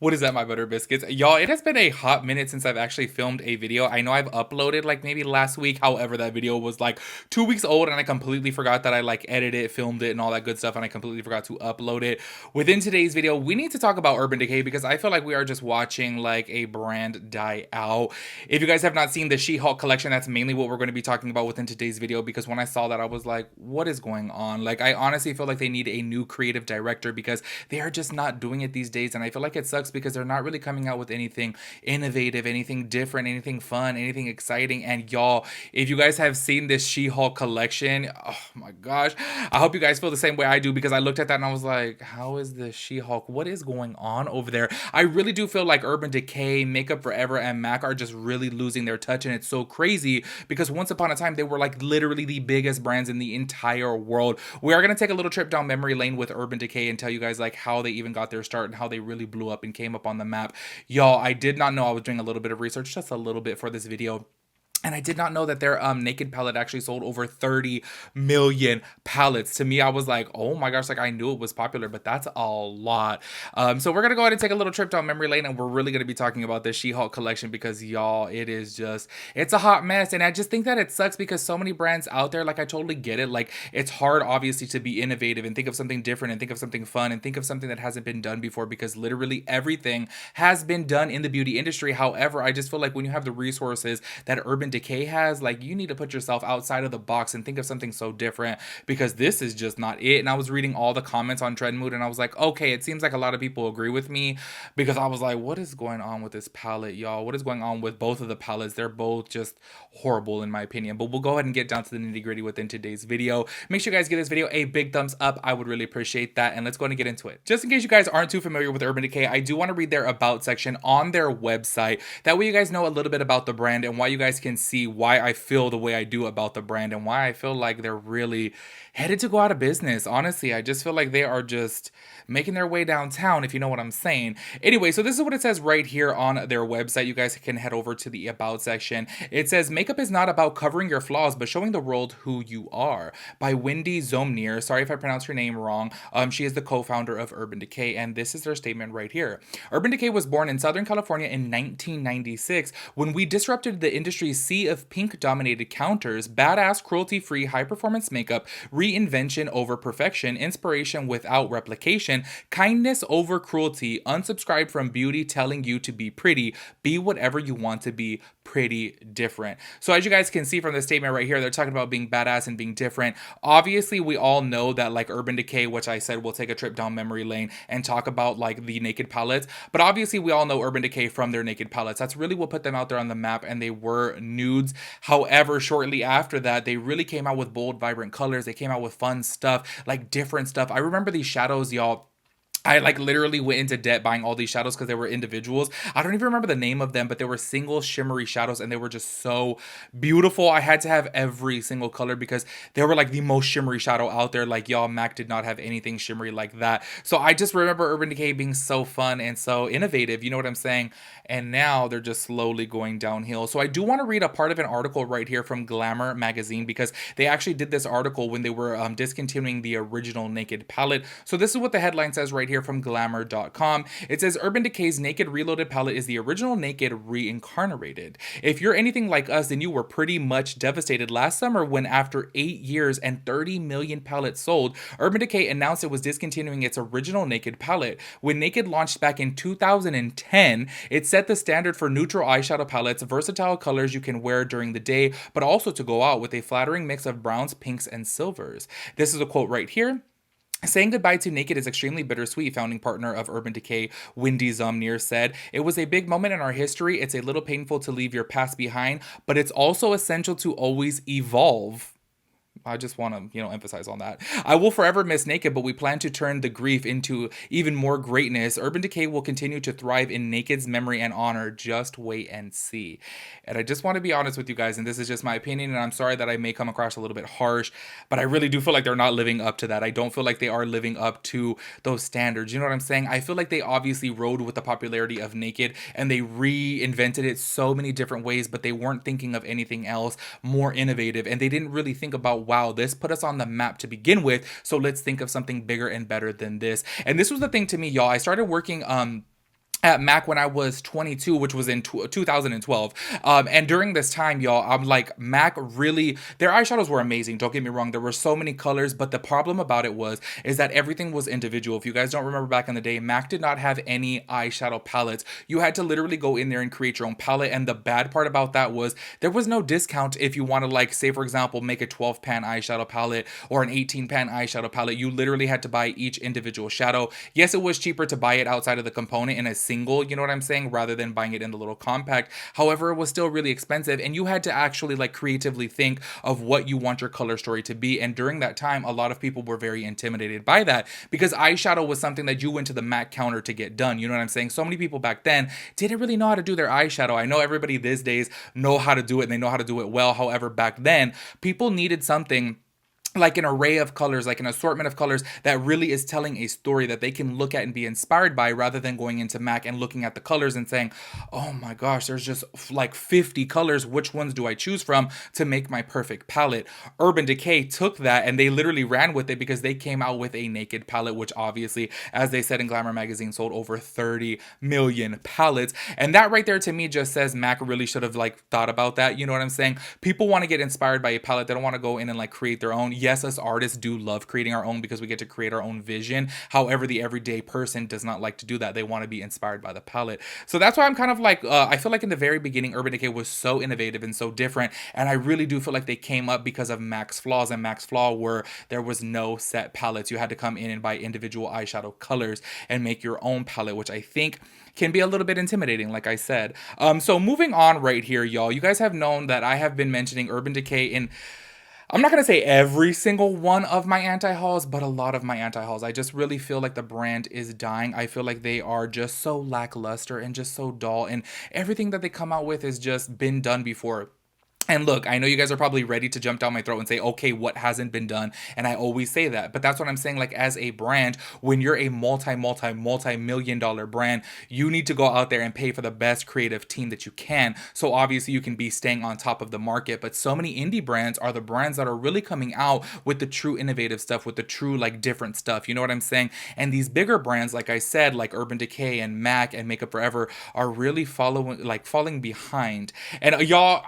What is that, my butter biscuits? Y'all, it has been a hot minute since I've actually filmed a video. I know I've uploaded like maybe last week. However, that video was like 2 weeks old and I completely forgot that I like edited it, filmed it, and all that good stuff. And I completely forgot to upload it. Within today's video, we need to talk about Urban Decay because I feel like we are just watching like a brand die out. If you guys have not seen the She-Hulk collection, that's mainly what we're going to be talking about within today's video because when I saw that, I was like, what is going on? Like, I honestly feel like they need a new creative director because they are just not doing it these days. And I feel like it sucks because they're not really coming out with anything innovative, anything different, anything fun, anything exciting. And y'all, if you guys have seen this She-Hulk collection, oh my gosh, I hope you guys feel the same way I do because I looked at that and I was like, how is this She-Hulk? What is going on over there? I really do feel like Urban Decay, Makeup Forever, and MAC are just really losing their touch. And it's so crazy because once upon a time, they were like literally the biggest brands in the entire world. We are going to take a little trip down memory lane with Urban Decay and tell you guys like how they even got their start and how they really blew up and came up on the map. Y'all, I did not know. I was doing a little bit of research, just a little bit for this video. And I did not know that their Naked palette actually sold over 30 million palettes. To me, I was like, oh my gosh, like I knew it was popular, but that's a lot. So we're going to go ahead and take a little trip down memory lane and we're really going to be talking about this She-Hulk collection because y'all, it is just, it's a hot mess. And I just think that it sucks because so many brands out there, like I totally get it. Like it's hard, obviously, to be innovative and think of something different and think of something fun and think of something that hasn't been done before because literally everything has been done in the beauty industry. However, I just feel like when you have the resources that Urban Decay has, like you need to put yourself outside of the box and think of something so different because this is just not it. And I was reading all the comments on Trendmood and I was like, okay, it seems like a lot of people agree with me because I was like, what is going on with this palette, y'all? What is going on with both of the palettes? They're both just horrible in my opinion, but we'll go ahead and get down to the nitty gritty within today's video. Make sure you guys give this video a big thumbs up. I would really appreciate that. And let's go ahead and get into it. Just in case you guys aren't too familiar with Urban Decay, I do want to read their about section on their website. That way you guys know a little bit about the brand and why you guys can see why I feel the way I do about the brand and why I feel like they're really headed to go out of business. Honestly, I just feel like they are just making their way downtown, if you know what I'm saying. Anyway, so this is what it says right here on their website. You guys can head over to the about section. It says, makeup is not about covering your flaws, but showing the world who you are. By Wendy Zomnier. Sorry if I pronounced her name wrong. She is the co-founder of Urban Decay, and this is their statement right here. Urban Decay was born in Southern California in 1996 when we disrupted the industry's sea of pink-dominated counters, badass, cruelty-free, high-performance makeup, reinvention over perfection, inspiration without replication, kindness over cruelty, unsubscribe from beauty telling you to be pretty, be whatever you want to be, pretty different. So as you guys can see from the statement right here, they're talking about being badass and being different. Obviously, we all know that like Urban Decay, which I said we'll take a trip down memory lane and talk about like the Naked palettes, but obviously we all know Urban Decay from their Naked palettes. That's really what put them out there on the map, and they were nudes. However, shortly after that, they really came out with bold, vibrant colors. They came out with fun stuff, like different stuff. I remember these shadows, y'all. I like literally went into debt buying all these shadows because they were individuals. I don't even remember the name of them, but they were single shimmery shadows and they were just so beautiful. I had to have every single color because they were like the most shimmery shadow out there. Like y'all, MAC did not have anything shimmery like that. So I just remember Urban Decay being so fun and so innovative. You know what I'm saying? And now they're just slowly going downhill. So I do want to read a part of an article right here from Glamour magazine because they actually did this article when they were discontinuing the original Naked palette. So this is what the headline says right here from glamour.com. It says Urban Decay's Naked Reloaded palette is the original Naked reincarnated. If you're anything like us, then you were pretty much devastated last summer when after 8 years and 30 million palettes sold, Urban Decay announced it was discontinuing its original Naked palette. When Naked launched back in 2010, it set the standard for neutral eyeshadow palettes, versatile colors you can wear during the day, but also to go out with a flattering mix of browns, pinks, and silvers. This is a quote right here. Saying goodbye to Naked is extremely bittersweet, founding partner of Urban Decay, Wendy Zomnier, said. It was a big moment in our history. It's a little painful to leave your past behind, but it's also essential to always evolve. I just want to, emphasize on that. I will forever miss Naked, but we plan to turn the grief into even more greatness. Urban Decay will continue to thrive in Naked's memory and honor. Just wait and see. And I just want to be honest with you guys, and this is just my opinion, and I'm sorry that I may come across a little bit harsh, but I really do feel like they're not living up to that. I don't feel like they are living up to those standards. You know what I'm saying? I feel like they obviously rode with the popularity of Naked, and they reinvented it so many different ways, but they weren't thinking of anything else more innovative, and they didn't really think about, wow, this put us on the map to begin with, so let's think of something bigger and better than this. And this was the thing to me, y'all. I started working at MAC when I was 22, which was in 2012. And during this time, y'all, I'm like, MAC really, their eyeshadows were amazing. Don't get me wrong. There were so many colors, but the problem about it is that everything was individual. If you guys don't remember back in the day, MAC did not have any eyeshadow palettes. You had to literally go in there and create your own palette. And the bad part about that was there was no discount if you want to, like, say, for example, make a 12 pan eyeshadow palette or an 18 pan eyeshadow palette. You literally had to buy each individual shadow. Yes, it was cheaper to buy it outside of the component in a single, you know what I'm saying, rather than buying it in the little compact. However, it was still really expensive, and you had to actually like creatively think of what you want your color story to be. And during that time, a lot of people were very intimidated by that because eyeshadow was something that you went to the MAC counter to get done. You know what I'm saying? So many people back then didn't really know how to do their eyeshadow. I know everybody these days know how to do it and they know how to do it well. However, back then, people needed something like an array of colors, like an assortment of colors that really is telling a story that they can look at and be inspired by, rather than going into MAC and looking at the colors and saying, oh my gosh, there's just like 50 colors. Which ones do I choose from to make my perfect palette? Urban Decay took that and they literally ran with it because they came out with a naked palette, which obviously, as they said in Glamour magazine, sold over 30 million palettes. And that right there to me just says MAC really should have like thought about that. You know what I'm saying? People want to get inspired by a palette. They don't want to go in and like create their own. Yes, us artists do love creating our own because we get to create our own vision. However, the everyday person does not like to do that. They want to be inspired by the palette. So that's why I'm kind of like, I feel like in the very beginning, Urban Decay was so innovative and so different. And I really do feel like they came up because of MAC's flaws. And MAC's flaw were there was no set palettes. You had to come in and buy individual eyeshadow colors and make your own palette, which I think can be a little bit intimidating, like I said. So moving on right here, y'all. You guys have known that I have been mentioning Urban Decay in, I'm not going to say every single one of my anti-hauls, but a lot of my anti-hauls. I just really feel like the brand is dying. I feel like they are just so lackluster and just so dull. And everything that they come out with has just been done before. And look, I know you guys are probably ready to jump down my throat and say, okay, what hasn't been done? And I always say that. But that's what I'm saying. Like, as a brand, when you're a multi-million dollar brand, you need to go out there and pay for the best creative team that you can. So obviously you can be staying on top of the market. But so many indie brands are the brands that are really coming out with the true innovative stuff, with the true like different stuff. You know what I'm saying? And these bigger brands, like I said, like Urban Decay and MAC and Makeup Forever, are really falling behind. And y'all,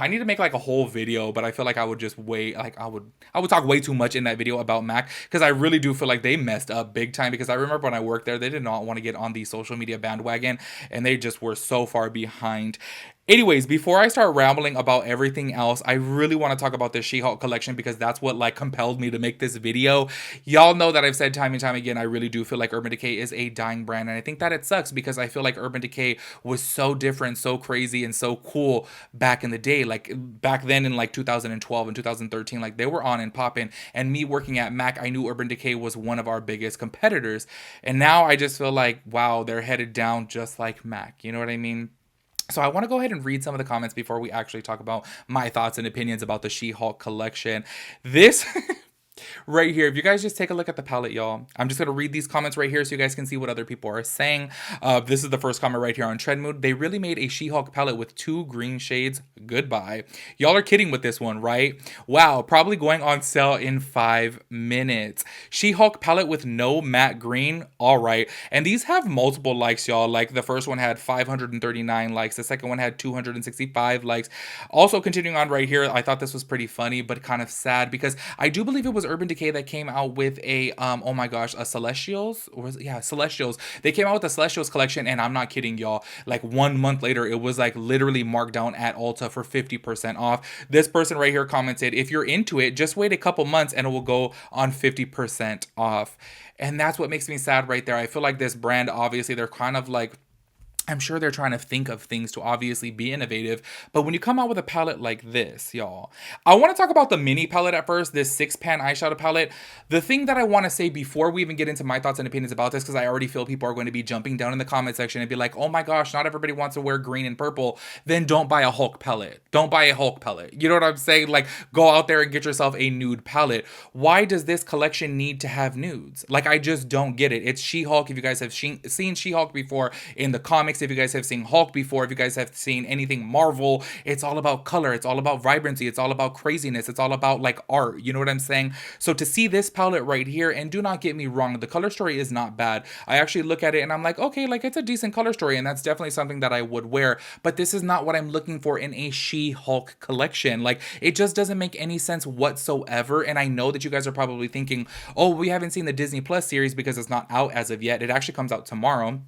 I need to make like a whole video, but I feel like I would just wait. Like I would talk way too much in that video about MAC because I really do feel like they messed up big time. Because I remember when I worked there, they did not want to get on the social media bandwagon and they just were so far behind. Anyways, before I start rambling about everything else, I really want to talk about this She-Hulk collection because that's what like compelled me to make this video. Y'all know that I've said time and time again, I really do feel like Urban Decay is a dying brand. And I think that it sucks because I feel like Urban Decay was so different, so crazy, and so cool back in the day. Like back then in like 2012 and 2013, like they were on and popping. And me working at MAC, I knew Urban Decay was one of our biggest competitors. And now I just feel like, wow, they're headed down just like MAC. You know what I mean? So I want to go ahead and read some of the comments before we actually talk about my thoughts and opinions about the She-Hulk collection. This right here, if you guys just take a look at the palette, y'all, I'm just going to read these comments right here so you guys can see what other people are saying. This is the first comment right here on Trend Mood. They really made a She-Hulk palette with 2 green shades. Goodbye. Y'all are kidding with this one, right? Wow, probably going on sale in 5 minutes. She-Hulk palette with no matte green. All right. And these have multiple likes, y'all. Like the first one had 539 likes. The second one had 265 likes. Also, continuing on right here, I thought this was pretty funny, but kind of sad because I do believe it was Urban Decay that came out with a oh my gosh, a Celestials, or was it? Yeah, Celestials. They came out with the Celestials collection, and I'm not kidding, y'all. Like 1 month later, it was like literally marked down at Ulta for 50% off. This person right here commented, if you're into it, just wait a couple months and it will go on 50% off. And that's what makes me sad right there. I feel like this brand, obviously, they're kind of like, I'm sure they're trying to think of things to obviously be innovative, but when you come out with a palette like this, y'all, I want to talk about the mini palette at first, this 6-pan eyeshadow palette. The thing that I want to say before we even get into my thoughts and opinions about this, because I already feel people are going to be jumping down in the comment section and be like, oh my gosh, not everybody wants to wear green and purple, then don't buy a Hulk palette. Don't buy a Hulk palette. You know what I'm saying? Like, go out there and get yourself a nude palette. Why does this collection need to have nudes? Like, I just don't get it. It's She-Hulk. If you guys have seen She-Hulk before in the comics, comics, if you guys have seen Hulk before, if you guys have seen anything Marvel, it's all about color, it's all about vibrancy, it's all about craziness, it's all about like art, you know what I'm saying? So to see this palette right here, and do not get me wrong, the color story is not bad. I actually look at it and I'm like, okay, like it's a decent color story, and that's definitely something that I would wear, but this is not what I'm looking for in a She-Hulk collection. Like, it just doesn't make any sense whatsoever. And I know that you guys are probably thinking, oh, we haven't seen the Disney Plus series because it's not out as of yet. It actually comes out tomorrow.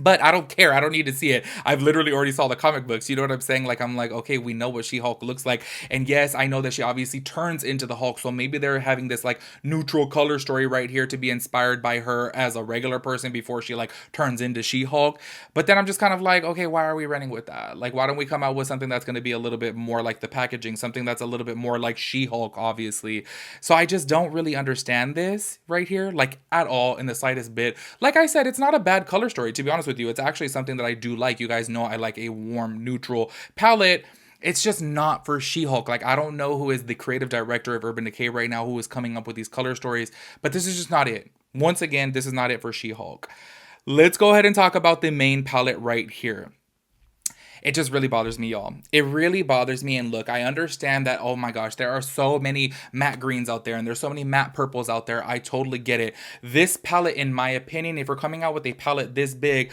But I don't care. I don't need to see it. I've literally already saw the comic books. You know what I'm saying? Like, I'm like, okay, we know what She-Hulk looks like. And yes, I know that she obviously turns into the Hulk. So maybe they're having this like neutral color story right here to be inspired by her as a regular person before she like turns into She-Hulk. But then I'm just kind of like, okay, why are we running with that? Like, why don't we come out with something that's going to be a little bit more like the packaging, something that's a little bit more like She-Hulk, obviously. So I just don't really understand this right here, like at all in the slightest bit. Like I said, it's not a bad color story, to be honest with you. It's actually something that I do like. You guys know I like a warm, neutral palette. It's just not for She-Hulk. Like, I don't know who is the creative director of Urban Decay right now who is coming up with these color stories, but this is just not it. Once again, this is not it for She-Hulk. Let's go ahead and talk about the main palette right here. It just really bothers me, y'all. It really bothers me. And look, I understand that, oh my gosh, there are so many matte greens out there and there's so many matte purples out there. I totally get it. This palette, in my opinion, if we're coming out with a palette this big,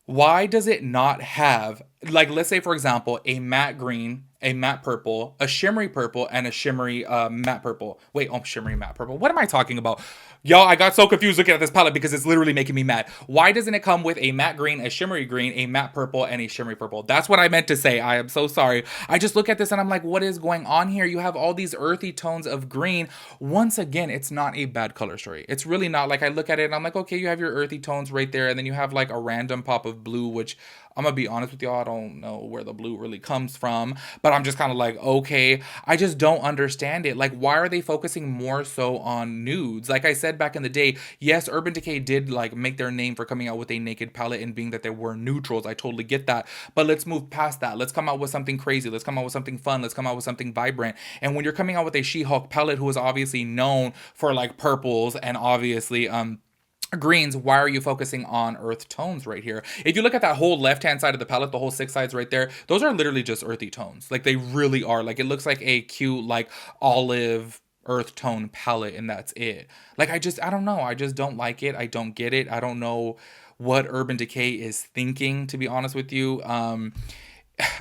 why does it not have, like, let's say, for example, a matte green, a matte purple, a shimmery purple, and a shimmery matte purple? Wait, oh, shimmery matte purple. What am I talking about? Y'all, I got so confused looking at this palette because it's literally making me mad. Why doesn't it come with a matte green, a shimmery green, a matte purple, and a shimmery purple? That's what I meant to say. I am so sorry. I just look at this and I'm like, what is going on here? You have all these earthy tones of green. Once again, it's not a bad color story. It's really not. Like, I look at it and I'm like, okay, you have your earthy tones right there, and then you have like a random pop of blue, which I'm gonna be honest with y'all, I don't know where the blue really comes from, but I'm just kind of like, okay, I just don't understand it. Like, why are they focusing more so on nudes? Like I said back in the day, yes, Urban Decay did like make their name for coming out with a naked palette and being that there were neutrals. I totally get that, but let's move past that. Let's come out with something crazy. Let's come out with something fun. Let's come out with something vibrant. And when you're coming out with a She-Hulk palette who is obviously known for like purples and obviously greens, why are you focusing on earth tones right here? If you look at that whole left hand side of the palette, the whole 6 sides right there, those are literally just earthy tones. Like, they really are. Like, it looks like a cute like olive earth tone palette, and that's it. Like, I don't know, I just don't like it. I don't get it. I don't know what Urban Decay is thinking, to be honest with you.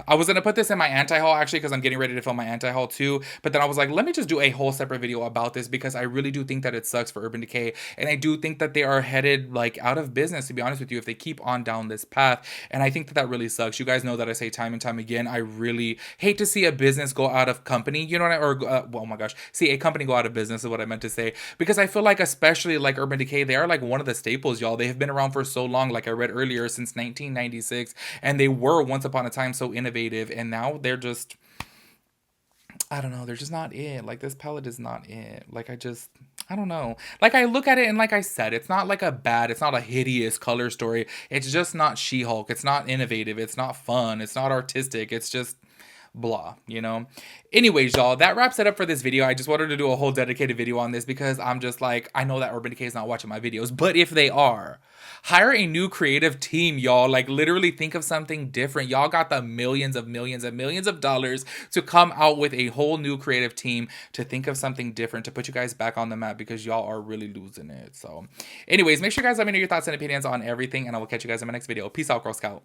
I was going to put this in my anti-haul, actually, because I'm getting ready to film my anti-haul too. But then I was like, let me just do a whole separate video about this, because I really do think that it sucks for Urban Decay. And I do think that they are headed like out of business, to be honest with you, if they keep on down this path. And I think that that really sucks. You guys know that I say time and time again, I really hate to see a business go out of company, you know what well, oh my gosh, see a company go out of business is what I meant to say. Because I feel like, especially like Urban Decay, they are like one of the staples, y'all. They have been around for so long, like I read earlier, since 1996. And they were once upon a time so innovative, and now they're just, I don't know, they're just not it. Like, this palette is not it. Like, I don't know. Like, I look at it and like I said, it's not like it's not a hideous color story. It's just not She-Hulk. It's not innovative. It's not fun. It's not artistic. It's just blah, you know? Anyways, y'all, that wraps it up for this video. I just wanted to do a whole dedicated video on this because I'm just like, I know that Urban Decay is not watching my videos, but if they are, hire a new creative team, y'all. Like, literally think of something different. Y'all got the millions and millions of dollars to come out with a whole new creative team to think of something different, to put you guys back on the map, because y'all are really losing it. So anyways, make sure you guys let me know your thoughts and opinions on everything, and I will catch you guys in my next video. Peace out, Girl Scout.